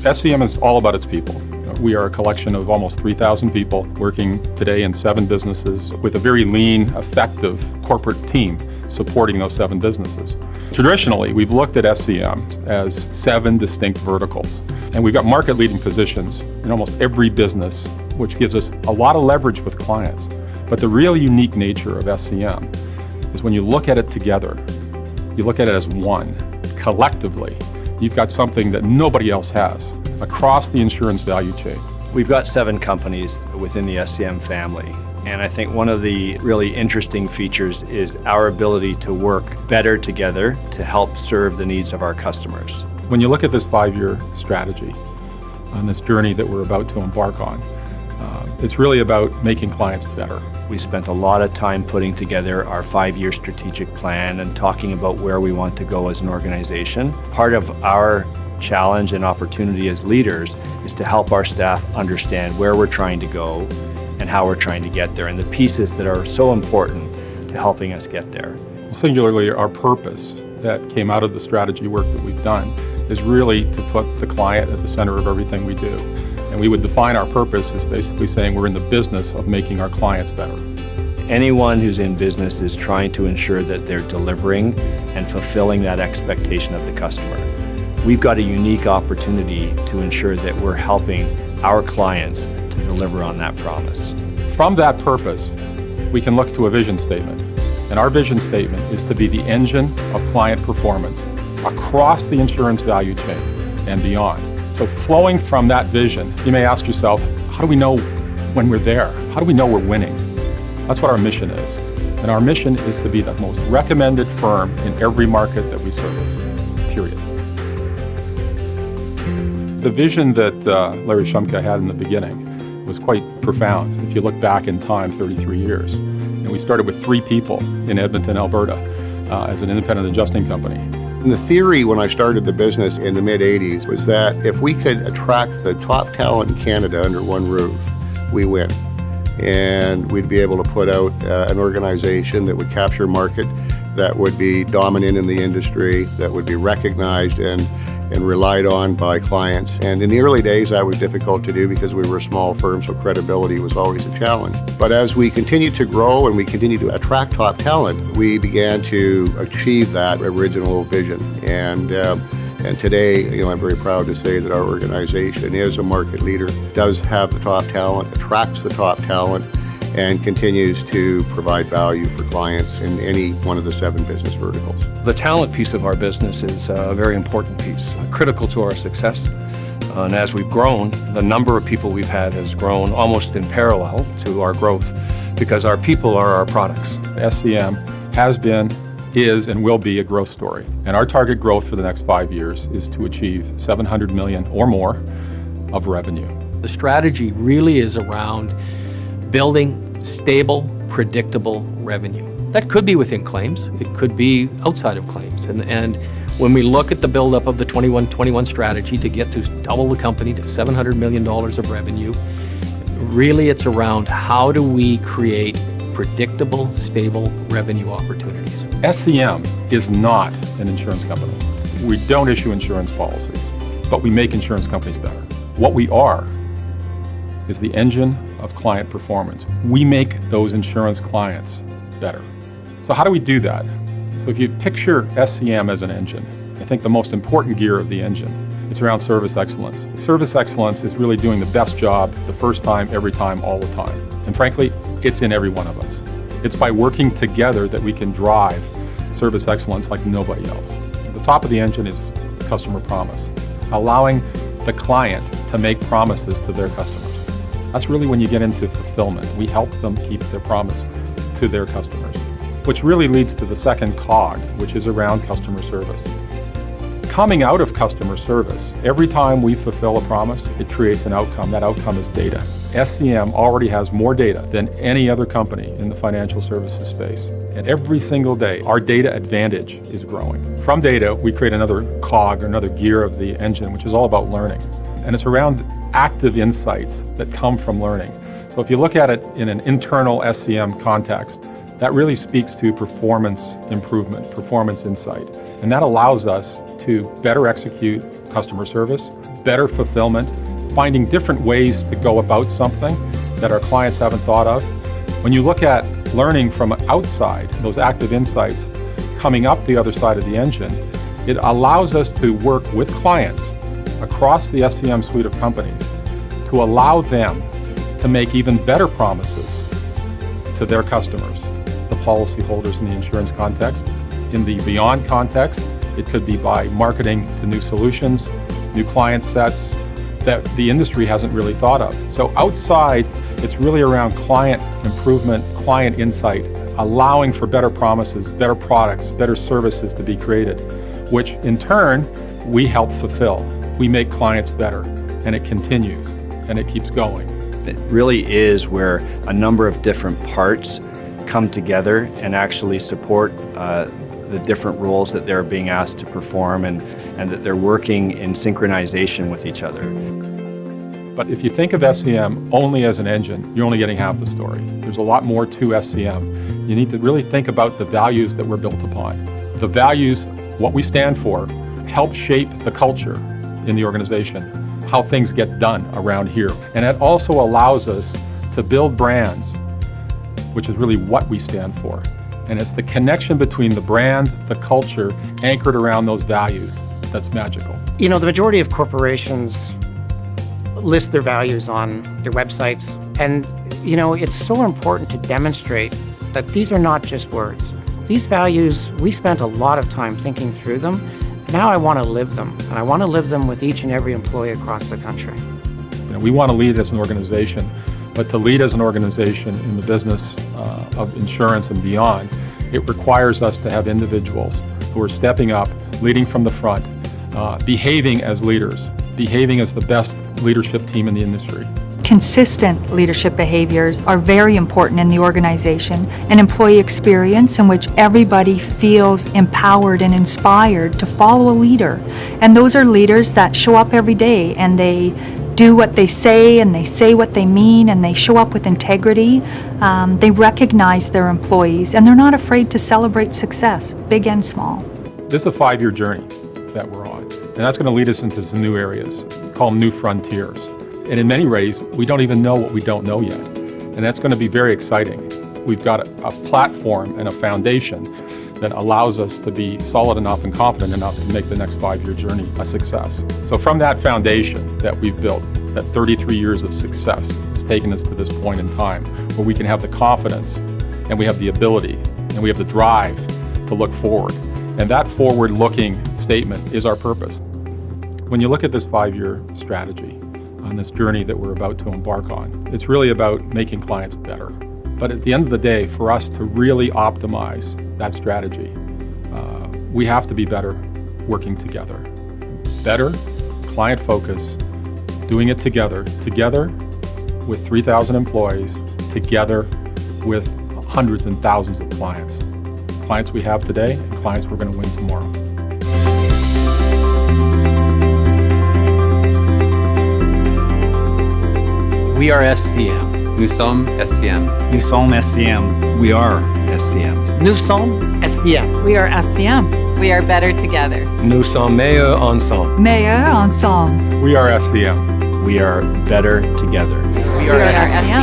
SCM is all about its people. We are a collection of almost 3,000 people working today in 7 businesses with a very lean, effective corporate team supporting those 7 businesses. Traditionally, we've looked at SCM as 7 distinct verticals, and we've got market-leading positions in almost every business, which gives us a lot of leverage with clients. But the real unique nature of SCM is when you look at it together, you look at it as one. Collectively, you've got something that nobody else has across the insurance value chain. We've got 7 companies within the SCM family, and I think one of the really interesting features is our ability to work better together to help serve the needs of our customers. When you look at this 5-year strategy on this journey that we're about to embark on, it's really about making clients better. We spent a lot of time putting together our 5-year strategic plan and talking about where we want to go as an organization. Part of our challenge and opportunity as leaders is to help our staff understand where we're trying to go and how we're trying to get there, and the pieces that are so important to helping us get there. Singularly, our purpose that came out of the strategy work that we've done is really to put the client at the center of everything we do. And we would define our purpose as basically saying we're in the business of making our clients better. Anyone who's in business is trying to ensure that they're delivering and fulfilling that expectation of the customer. We've got a unique opportunity to ensure that we're helping our clients to deliver on that promise. From that purpose, we can look to a vision statement. And our vision statement is to be the engine of client performance across the insurance value chain and beyond. So flowing from that vision, you may ask yourself, how do we know when we're there? How do we know we're winning? That's what our mission is. And our mission is to be the most recommended firm in every market that we service, period. The vision that Larry Shumka had in the beginning was quite profound. If you look back in time, 33 years. And we started with 3 people in Edmonton, Alberta, as an independent adjusting company. And the theory when I started the business in the mid-'80s was that if we could attract the top talent in Canada under one roof, we win. And we'd be able to put out an organization that would capture market, that would be dominant in the industry, that would be recognized and relied on by clients. And in the early days, that was difficult to do because we were a small firm, so credibility was always a challenge. But as we continued to grow and we continued to attract top talent, we began to achieve that original vision. And today, I'm very proud to say that our organization is a market leader, does have the top talent, attracts the top talent, and continues to provide value for clients in any one of the 7 business verticals. The talent piece of our business is a very important piece, critical to our success. And as we've grown, the number of people we've had has grown almost in parallel to our growth because our people are our products. SCM has been, is, and will be a growth story. And our target growth for the next 5 years is to achieve $700 million or more of revenue. The strategy really is around building stable, predictable revenue. That could be within claims, it could be outside of claims. And when we look at the buildup of the 21-21 strategy to get to double the company to $700 million of revenue, really it's around how do we create predictable, stable revenue opportunities. SCM is not an insurance company. We don't issue insurance policies, but we make insurance companies better. What we are is the engine of client performance. We make those insurance clients better. So how do we do that? So if you picture SCM as an engine, I think the most important gear of the engine, it's around service excellence. Service excellence is really doing the best job the first time, every time, all the time. And frankly, it's in every one of us. It's by working together that we can drive service excellence like nobody else. At the top of the engine is customer promise, allowing the client to make promises to their customers. That's really when you get into fulfillment. We help them keep their promise to their customers, which really leads to the second cog, which is around customer service. Coming out of customer service, every time we fulfill a promise, it creates an outcome. That outcome is data. SCM already has more data than any other company in the financial services space. And every single day, our data advantage is growing. From data, we create another cog or another gear of the engine, which is all about learning. And it's around active insights that come from learning. So if you look at it in an internal SCM context, that really speaks to performance improvement, performance insight. And that allows us to better execute customer service, better fulfillment, finding different ways to go about something that our clients haven't thought of. When you look at learning from outside, those active insights coming up the other side of the engine, it allows us to work with clients across the SCM suite of companies to allow them to make even better promises to their customers, the policyholders in the insurance context. In the beyond context, it could be by marketing to new solutions, new client sets that the industry hasn't really thought of. So outside, it's really around client improvement, client insight, allowing for better promises, better products, better services to be created, which in turn, we help fulfill. We make clients better, and it continues, and it keeps going. It really is where a number of different parts come together and actually support the different roles that they're being asked to perform, and that they're working in synchronization with each other. But if you think of SCM only as an engine, you're only getting half the story. There's a lot more to SCM. You need to really think about the values that we're built upon. The values, what we stand for, help shape the culture in the organization, how things get done around here. And it also allows us to build brands, which is really what we stand for. And it's the connection between the brand, the culture, anchored around those values that's magical. You know, the majority of corporations list their values on their websites. And, you know, it's so important to demonstrate that these are not just words. These values, we spent a lot of time thinking through them. Now I want to live them, and I want to live them with each and every employee across the country. You know, we want to lead as an organization, but to lead as an organization in the business of insurance and beyond, it requires us to have individuals who are stepping up, leading from the front, behaving as leaders, behaving as the best leadership team in the industry. Consistent leadership behaviors are very important in the organization. An employee experience in which everybody feels empowered and inspired to follow a leader. And those are leaders that show up every day and they do what they say and they say what they mean and they show up with integrity. They recognize their employees and they're not afraid to celebrate success, big and small. This is a 5-year journey that we're on, and that's going to lead us into some new areas, call them new frontiers. And in many ways, we don't even know what we don't know yet. And that's going to be very exciting. We've got a platform and a foundation that allows us to be solid enough and confident enough to make the next 5-year journey a success. So from that foundation that we've built, that 33 years of success, it's taken us to this point in time where we can have the confidence and we have the ability and we have the drive to look forward. And that forward-looking statement is our purpose. When you look at this 5-year strategy, on this journey that we're about to embark on, it's really about making clients better. But at the end of the day, for us to really optimize that strategy, we have to be better working together. Better, client focus, doing it together with 3,000 employees, together with hundreds and thousands of clients. Clients we have today and clients we're going to win tomorrow. We are SCM. Nous sommes SCM. Nous sommes SCM. We are SCM. Nous sommes SCM. We are SCM. We are better together. Nous sommes meilleurs ensemble. Meilleur ensemble. We are SCM. We are better together. We are SCM.